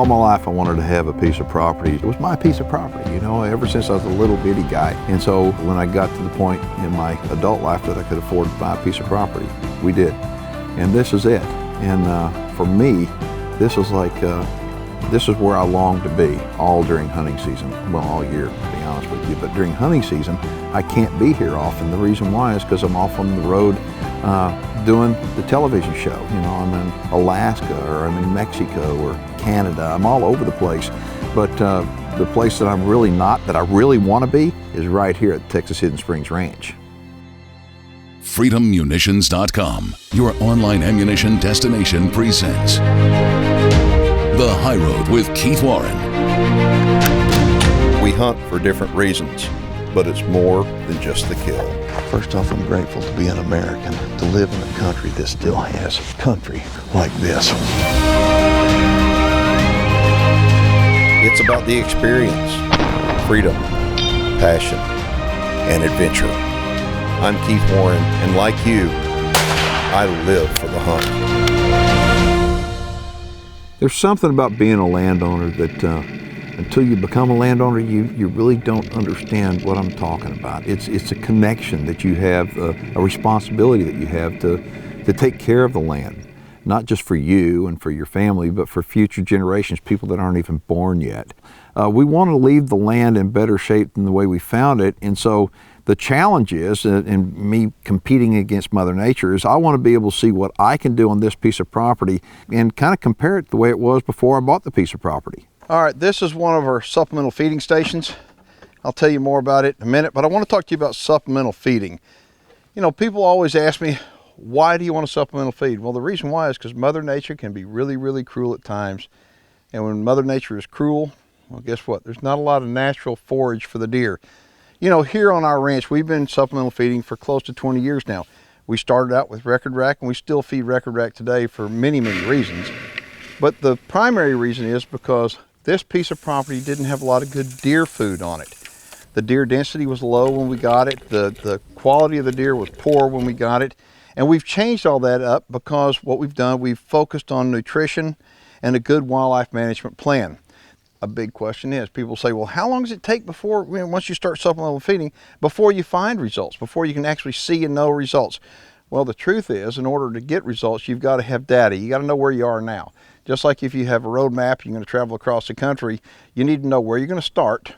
All my life I wanted to have a piece of property. It was my piece of property, you know, ever since I was a little bitty guy. And so when I got to the point in my adult life that I could afford to buy a piece of property, we did. And this is it. And for me, this is like, this is where I long to be all during hunting season. Well, all year, to be honest with you. But during hunting season, I can't be here often. The reason why is because I'm off on the road doing the television show. You know, I'm in Alaska, or I'm in Mexico, or Canada. I'm all over the place. But the place that I'm really not, that I really want to be, is right here at Texas Hidden Springs Ranch. FreedomMunitions.com, your online ammunition destination, presents The High Road with Keith Warren. We hunt for different reasons, but it's more than just the kill. First off, I'm grateful to be an American, to live in a country that still has country like this. It's about the experience, freedom, passion, and adventure. I'm Keith Warren, and like you, I live for the hunt. There's something about being a landowner that until you become a landowner, you really don't understand what I'm talking about. It's a connection that you have, a responsibility that you have to take care of the land, not just for you and for your family, but for future generations, people that aren't even born yet. We want to leave the land in better shape than the way we found it, and so the challenge is, in me competing against Mother Nature, is I want to be able to see what I can do on this piece of property and kind of compare it to the way it was before I bought the piece of property. All right, this is one of our supplemental feeding stations. I'll tell you more about it in a minute, but I want to talk to you about supplemental feeding. You know, people always ask me, why do you want to supplemental feed? Well, the reason why is because Mother Nature can be really, really cruel at times. And when Mother Nature is cruel, well, guess what? There's not a lot of natural forage for the deer. You know, here on our ranch, we've been supplemental feeding for close to 20 years now. We started out with record rack, and we still feed record rack today for many, many reasons. But the primary reason is because this piece of property didn't have a lot of good deer food on it. The deer density was low when we got it. The quality of the deer was poor when we got it. And we've changed all that up because what we've done, we've focused on nutrition and a good wildlife management plan. A big question is, people say, well, how long does it take before, once you start supplemental feeding, before you find results, before you can actually see and know results? Well, the truth is, in order to get results, you've got to have data. You got to know where you are now. Just like if you have a road map, you're going to travel across the country, you need to know where you're going to start,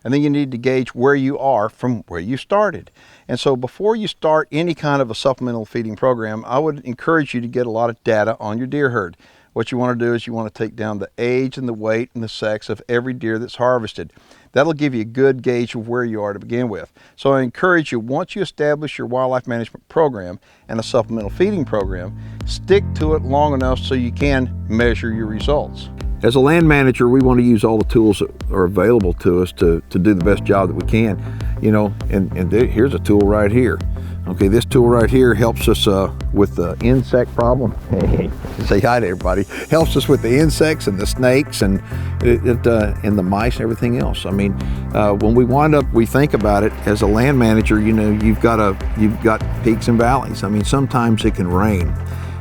and then you need to gauge where you are from where you started. And so before you start any kind of a supplemental feeding program, I would encourage you to get a lot of data on your deer herd. What you want to do is you want to take down the age and the weight and the sex of every deer that's harvested. That'll give you a good gauge of where you are to begin with. So I encourage you, once you establish your wildlife management program and a supplemental feeding program, stick to it long enough so you can measure your results. As a land manager, we want to use all the tools that are available to us to do the best job that we can. You know, and here's a tool right here. Okay, this tool right here helps us with the insect problem. Hey, say hi to everybody. Helps us with the insects and the snakes and the mice and everything else. I mean, when we think about it as a land manager, you know, you've got peaks and valleys. I mean, sometimes it can rain.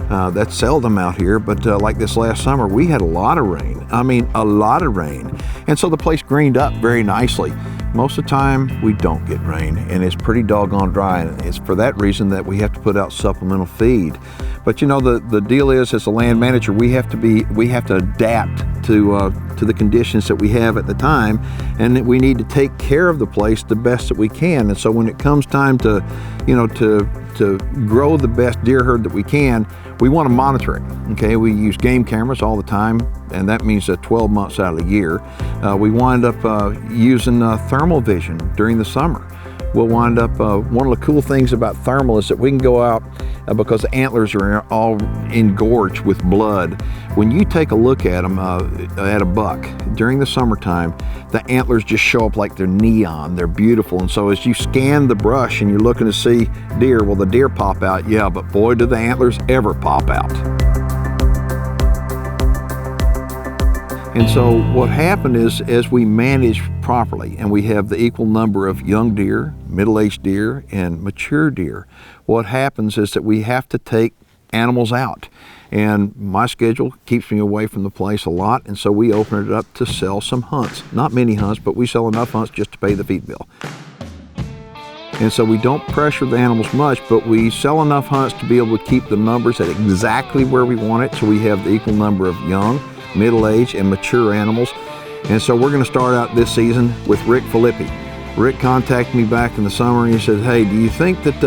That's seldom out here, but like this last summer, we had a lot of rain. I mean, a lot of rain. And so the place greened up very nicely. Most of the time, we don't get rain, and it's pretty doggone dry, and it's for that reason that we have to put out supplemental feed. But you know, the deal is, as a land manager, we have to adapt to the conditions that we have at the time, and that we need to take care of the place the best that we can. And so when it comes time to grow the best deer herd that we can, we want to monitor it. Okay, we use game cameras all the time, and that means 12 months out of the year. We wind up using thermal vision during the summer. We'll wind up, one of the cool things about thermal is that we can go out, because the antlers are all engorged with blood. When you take a look at them, at a buck, during the summertime, the antlers just show up like they're neon, they're beautiful. And so as you scan the brush and you're looking to see deer, well, the deer pop out, yeah, but boy, do the antlers ever pop out. And so what happened is, as we manage properly and we have the equal number of young deer, middle-aged deer, and mature deer, what happens is that we have to take animals out. And my schedule keeps me away from the place a lot, and so we open it up to sell some hunts. Not many hunts, but we sell enough hunts just to pay the feed bill. And so we don't pressure the animals much, but we sell enough hunts to be able to keep the numbers at exactly where we want it, so we have the equal number of young, middle-aged, and mature animals. And so we're going to start out this season with Rick Filippi. Rick contacted me back in the summer and he said, hey, do you think that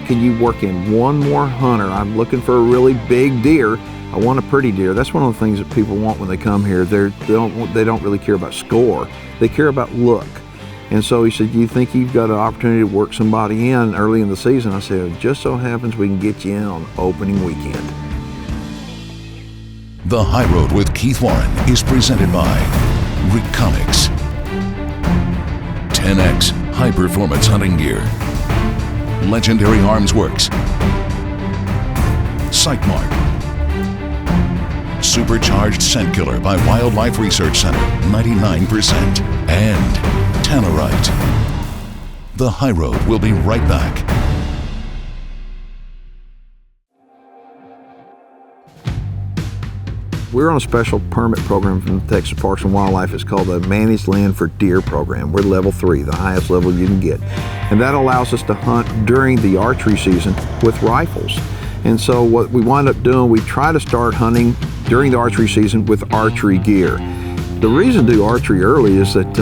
can you work in one more hunter? I'm looking for a really big deer. I want a pretty deer. That's one of the things that people want when they come here. They don't really care about score. They care about look. And so he said, do you think you've got an opportunity to work somebody in early in the season? I said, it just so happens we can get you in on opening weekend. The High Road with Keith Warren is presented by Rick Comics, 10X High Performance Hunting Gear, Legendary Arms Works, Sightmark, Supercharged Scent Killer by Wildlife Research Center, 99%, and Tannerite. The High Road will be right back. We're on a special permit program from the Texas Parks and Wildlife. It's called the Managed Land for Deer program. We're level 3, the highest level you can get. And that allows us to hunt during the archery season with rifles. And so what we wind up doing, we try to start hunting during the archery season with archery gear. The reason to do archery early is that,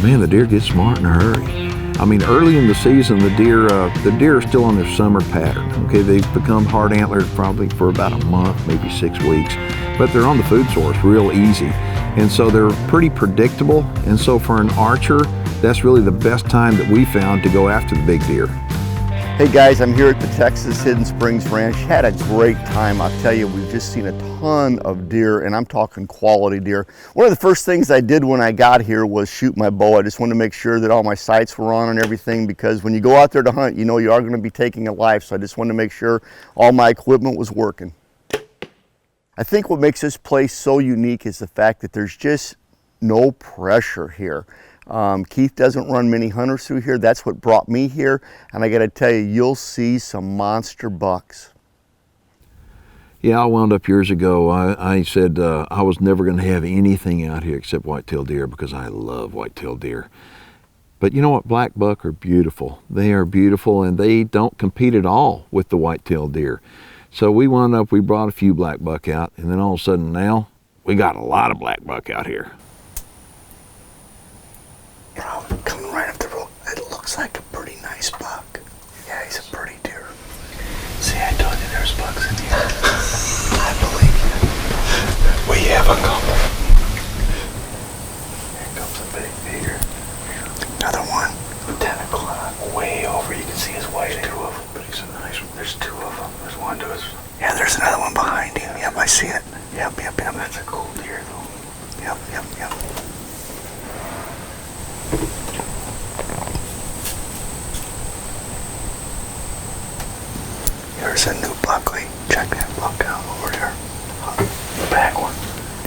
man, the deer get smart in a hurry. I mean, early in the season, the deer are still on their summer pattern. Okay, they've become hard antlered probably for about a month, maybe 6 weeks, but they're on the food source real easy. And so they're pretty predictable. And so for an archer, that's really the best time that we found to go after the big deer. Hey guys, I'm here at the Texas Hidden Springs Ranch. Had a great time. I'll tell you, we've just seen a ton of deer, and I'm talking quality deer. One of the first things I did when I got here was shoot my bow. I just wanted to make sure that all my sights were on and everything, because when you go out there to hunt, you know you are going to be taking a life. So I just wanted to make sure all my equipment was working. I think what makes this place so unique is the fact that there's just no pressure here. Keith doesn't run many hunters through here. That's what brought me here. And I got to tell you, you'll see some monster bucks. Yeah, I wound up years ago. I said I was never going to have anything out here except whitetail deer because I love whitetail deer. But you know what? Black buck are beautiful. They are beautiful, and they don't compete at all with the whitetail deer. So we brought a few black buck out, and then all of a sudden now we got a lot of black buck out here. You know, coming right up the road, it looks like a pretty nice buck. Yeah, he's a pretty deer. See, I told you there's bucks in here. I believe you. We have a couple. Here comes a big deer. Another one. 10 o'clock. Way over. You can see his white. There's 2 of them. But he's a nice one. There's 2 of them. There's one to his. Yeah, there's another one behind him. Yep, I see it. Yep. That's a cool deer, though. Yep. There's a new buckley. Check that buck out over there. The back one.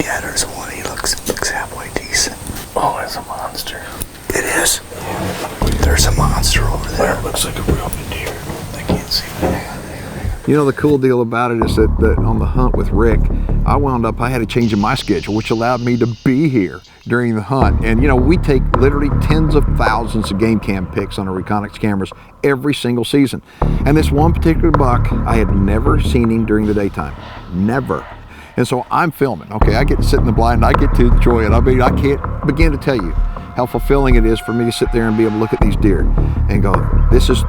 Yeah, there's one. He looks halfway decent. Oh, it's a monster. It is? Yeah. There's a monster over there. It looks like a real good deer. I can't see that. You know, the cool deal about it is that on the hunt with Rick, I had a change in my schedule, which allowed me to be here during the hunt. And you know, we take literally tens of thousands of game cam pics on our Reconyx cameras every single season. And this one particular buck, I had never seen him during the daytime. Never. And so I'm filming. Okay, I get to sit in the blind and I get to enjoy it. I mean, I can't begin to tell you how fulfilling it is for me to sit there and be able to look at these deer and go, this is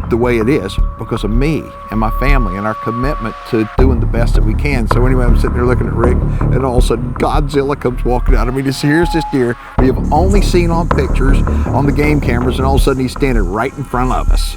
the way it is because of me and my family and our commitment to doing the best that we can. So anyway, I'm sitting there looking at Rick, and all of a sudden Godzilla comes walking out. I mean, here's this deer we have only seen on pictures on the game cameras, and all of a sudden he's standing right in front of us.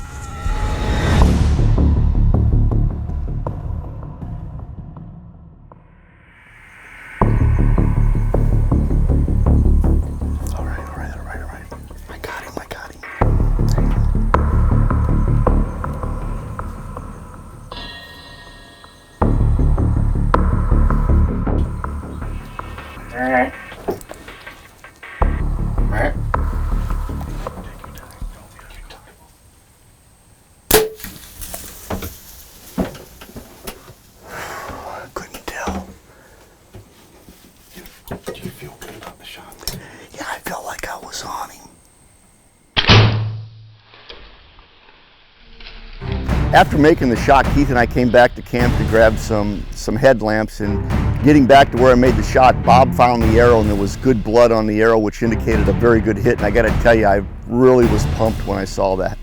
After making the shot, Keith and I came back to camp to grab some headlamps, and getting back to where I made the shot, Bob found the arrow and there was good blood on the arrow, which indicated a very good hit. And I gotta tell you, I really was pumped when I saw that.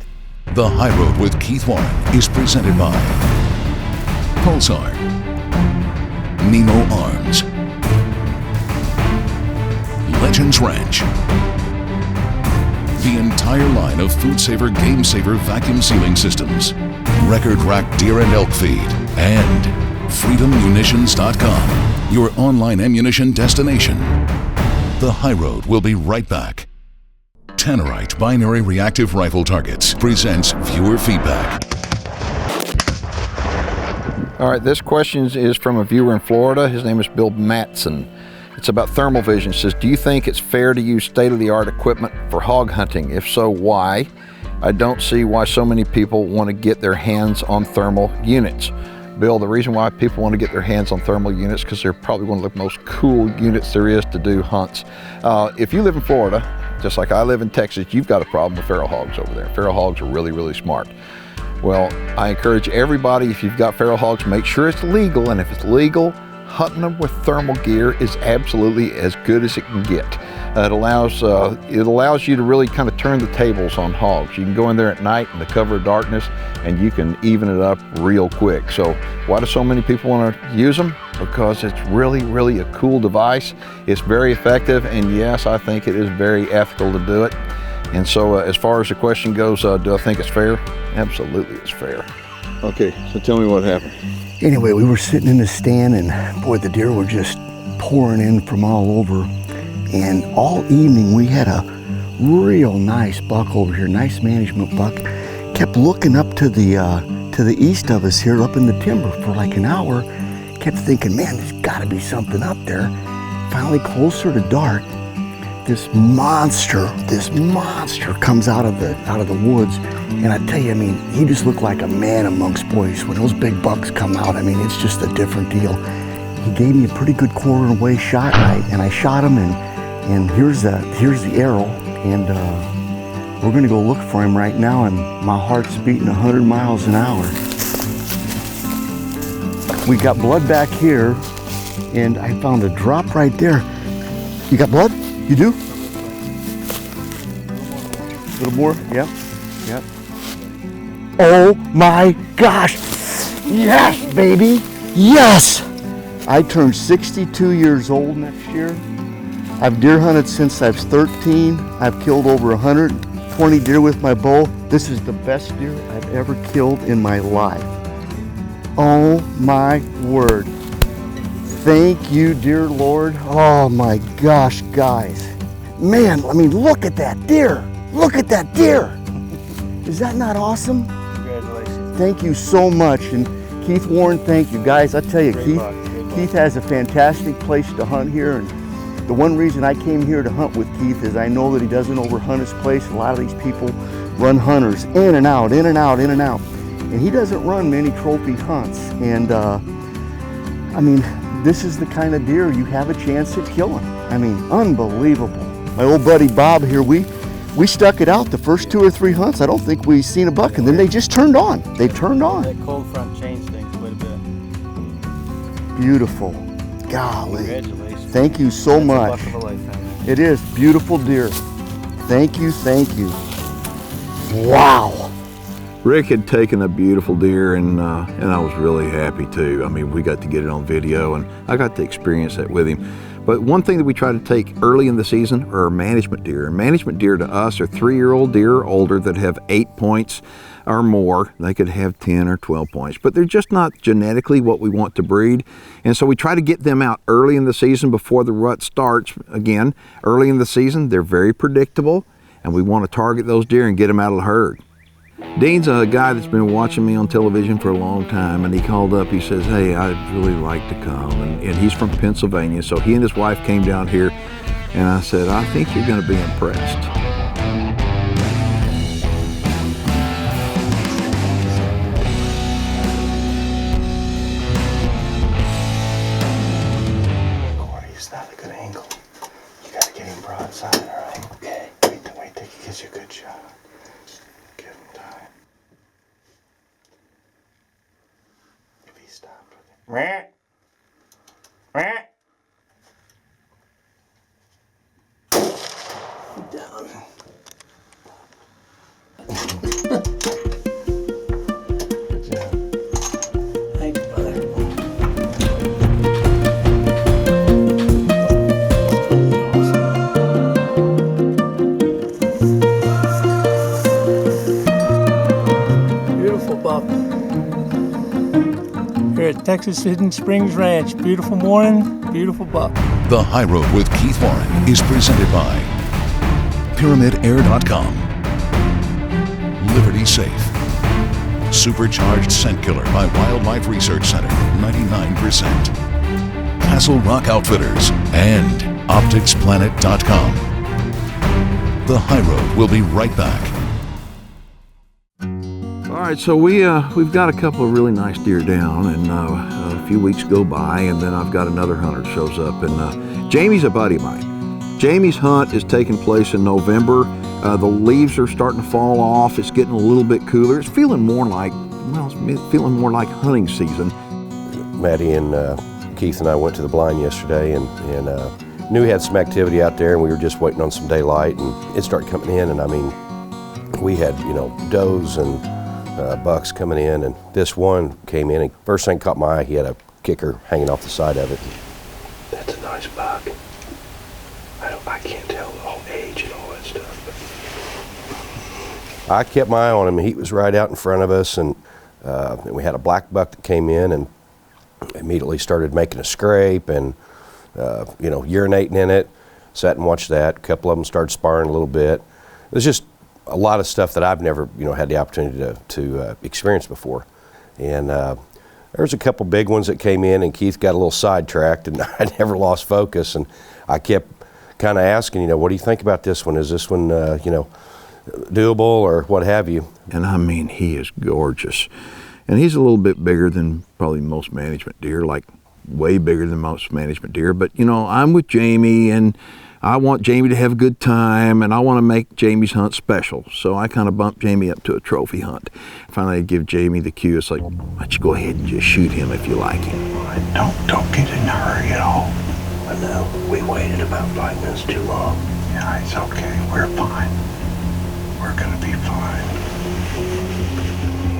The High Road with Keith Warren is presented by Pulsar, Nemo Arms, Legends Ranch, the entire line of Food Saver Game Saver vacuum sealing systems, Record Rack Deer and Elk Feed, and FreedomMunitions.com, your online ammunition destination. The High Road will be right back. Tannerite Binary Reactive Rifle Targets presents viewer feedback. All right, this question is from a viewer in Florida. His name is Bill Matson. It's about thermal vision. It says, do you think it's fair to use state-of-the-art equipment for hog hunting? If so, why? I don't see why so many people want to get their hands on thermal units. Bill, the reason why people want to get their hands on thermal units because they're probably one of the most cool units there is to do hunts. If you live in Florida, just like I live in Texas, you've got a problem with feral hogs over there. Feral hogs are really, really smart. Well, I encourage everybody, if you've got feral hogs, make sure it's legal, and if it's legal, hunting them with thermal gear is absolutely as good as it can get. It allows you to really kind of turn the tables on hogs. You can go in there at night in the cover of darkness and you can even it up real quick. So why do so many people want to use them? Because it's really, really a cool device. It's very effective, and yes, I think it is very ethical to do it. And so as far as the question goes, do I think it's fair? Absolutely it's fair. Okay, so tell me what happened. Anyway, we were sitting in the stand, and boy, the deer were just pouring in from all over. And all evening we had a real nice buck over here, nice management buck. Kept looking up to the east of us here, up in the timber for like an hour. Kept thinking, man, there's gotta be something up there. Finally, closer to dark, this monster comes out of the woods. And I tell you, I mean, he just looked like a man amongst boys. When those big bucks come out, I mean, it's just a different deal. He gave me a pretty good quarter away shot, and I shot him, and here's the arrow, and we're gonna go look for him right now, and my heart's beating 100 miles an hour. We got blood back here, and I found a drop right there. You got blood? You do? A little more? Yep. Yep. Oh my gosh! Yes, baby! Yes! I turned 62 years old next year. I've deer hunted since I was 13. I've killed over 120 deer with my bow. This is the best deer I've ever killed in my life. Oh my word. Thank you, dear Lord. Oh my gosh, guys. Man, I mean, look at that deer. Look at that deer. Is that not awesome? Congratulations. Thank you so much. And Keith Warren, thank you. Guys, I tell you, Keith has a fantastic place to hunt here. And the one reason I came here to hunt with Keith is I know that he doesn't overhunt his place. A lot of these people run hunters in and out, in and out, in and out. And he doesn't run many trophy hunts. And I mean, this is the kind of deer you have a chance at killing. I mean, unbelievable. My old buddy Bob here, we stuck it out the first 2 or 3 hunts. I don't think we seen a buck, and then they just turned on. They turned on. That cold front changed things quite a bit. Beautiful. Golly. Congratulations. Thank you so much. That's a buck of a lifetime. It is. Beautiful deer. Thank you, thank you. Wow. Rick had taken a beautiful deer, and I was really happy too. I mean, we got to get it on video, and I got to experience that with him. But one thing that we try to take early in the season are management deer. And management deer to us are 3-year-old deer or older that have 8 points or more. They could have 10 or 12 points, but they're just not genetically what we want to breed. And so we try to get them out early in the season before the rut starts. Again, early in the season, they're very predictable, and we want to target those deer and get them out of the herd. Dean's a guy that's been watching me on television for a long time, and he called up, he says, hey, I'd really like to come, and he's from Pennsylvania, so he and his wife came down here, and I said, I think you're going to be impressed. Corey, it's not a good angle. You got to get him broadside, all right? Okay. Wait till he gets you a good shot. Give him time. Down. Good job. Thanks, brother. Beautiful buck. Here at Texas Hidden Springs Ranch. Beautiful morning, beautiful buck. The High Road with Keith Warren is presented by PyramidAir.com, Liberty Safe, Supercharged Scent Killer by Wildlife Research Center, 99%, Castle Rock Outfitters, and OpticsPlanet.com. The High Road will be right back. All right, so we've got a couple of really nice deer down, and a few weeks go by, and then I've got another hunter shows up, and Jamie's a buddy of mine. Jamie's hunt is taking place in November. The leaves are starting to fall off. It's getting a little bit cooler. It's feeling more like, hunting season. Maddie and Keith and I went to the blind yesterday and knew we had some activity out there, and we were just waiting on some daylight, and it started coming in, and I mean, we had, does and bucks coming in, and this one came in, and first thing caught my eye, he had a kicker hanging off the side of it. That's a nice buck. I can't tell the whole age and all that stuff. But I kept my eye on him. He was right out in front of us, and we had a black buck that came in and immediately started making a scrape and urinating in it. Sat and watched that. A couple of them started sparring a little bit. It was just a lot of stuff that I've never had the opportunity to experience before. And there was a couple big ones that came in, and Keith got a little sidetracked, and I never lost focus, and I kept kind of asking, what do you think about this one? Is this one, doable or what have you? And I mean, he is gorgeous. And he's a little bit bigger than probably most management deer, like way bigger than most management deer. But, I'm with Jamie, and I want Jamie to have a good time, and I want to make Jamie's hunt special. So I kind of bumped Jamie up to a trophy hunt. Finally, I give Jamie the cue. It's like, why don't you go ahead and just shoot him if you like him. Don't get in a hurry at all. I know. We waited about 5 minutes too long. Yeah, it's okay. We're fine. We're gonna be fine.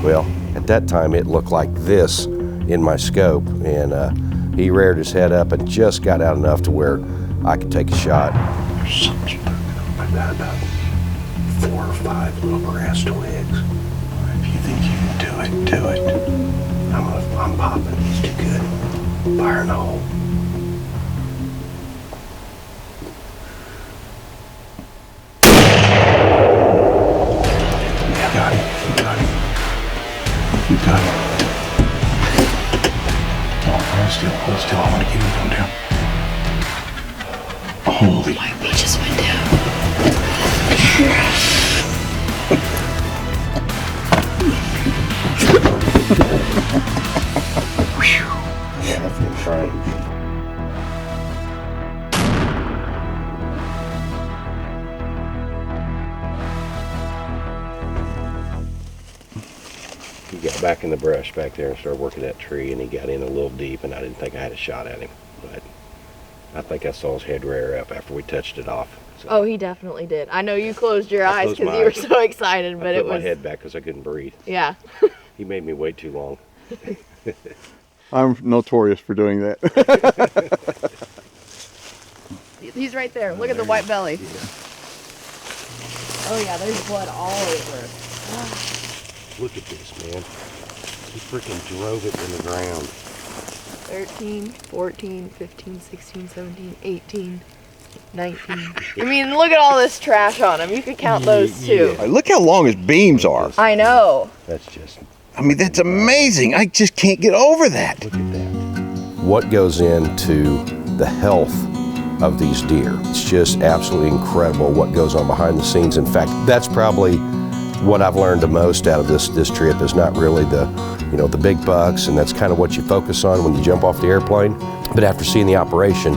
Well, at that time, it looked like this in my scope, and he reared his head up and just got out enough to where I could take a shot. There's something I've got about 4 or 5 little grass twigs. If you think you can do it, do it. I'm popping. It's too good. Fire in the hole. You got it. You got it. You got it. Oh, hold still. Hold still. I want to keep it going down. Holy. We just went down. Yeah, that's been trying. He got back in the brush back there and started working that tree, and he got in a little deep, and I didn't think I had a shot at him, but I think I saw his head rear up after we touched it off. So Oh, he definitely did. I know you closed your eyes closed because my you were eyes. so excited, but I it put was. my head back because I couldn't breathe. Yeah. He made me wait too long. I'm notorious for doing that. He's right there. Look at the white belly. Oh yeah, there's blood all over. Look at this, man. He freaking drove it in the ground. 13, 14, 15, 16, 17, 18, 19. I mean, look at all this trash on him. You could count those too. Look how long his beams are. I know. That's just, I mean, that's amazing. I just can't get over that. look at that. What goes into the health of these deer? It's just absolutely incredible what goes on behind the scenes. In fact, that's probably what I've learned the most out of this trip is not really the big bucks, and that's kind of what you focus on when you jump off the airplane. But after seeing the operation,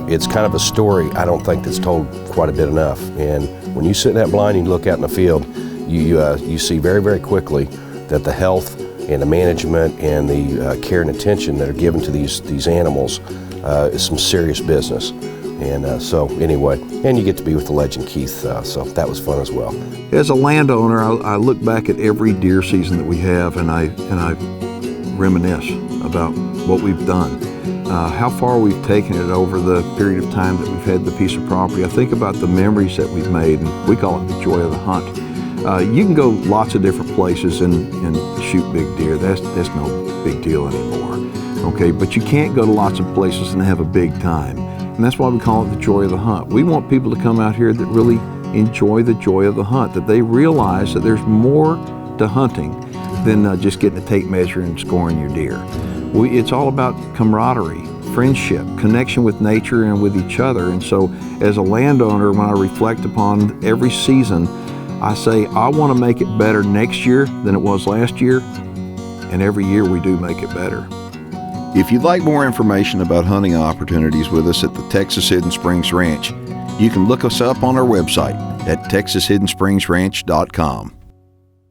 it's kind of a story I don't think that's told quite a bit enough. And when you sit in that blind and you look out in the field, you see very, very quickly that the health and the management and the care and attention that are given to these animals is some serious business. And so anyway, and you get to be with the legend Keith, so that was fun as well. As a landowner, I look back at every deer season that we have, and I reminisce about what we've done, how far we've taken it over the period of time that we've had the piece of property. I think about the memories that we've made, and we call it the joy of the hunt. You can go lots of different places and shoot big deer. That's no big deal anymore. Okay, but you can't go to lots of places and have a big time. And that's why we call it the joy of the hunt. We want people to come out here that really enjoy the joy of the hunt, that they realize that there's more to hunting than just getting a tape measure and scoring your deer. It's all about camaraderie, friendship, connection with nature and with each other. And so as a landowner, when I reflect upon every season, I say, I want to make it better next year than it was last year, and every year we do make it better. If you'd like more information about hunting opportunities with us at the Texas Hidden Springs Ranch, you can look us up on our website at texashidden-springs-ranch.com.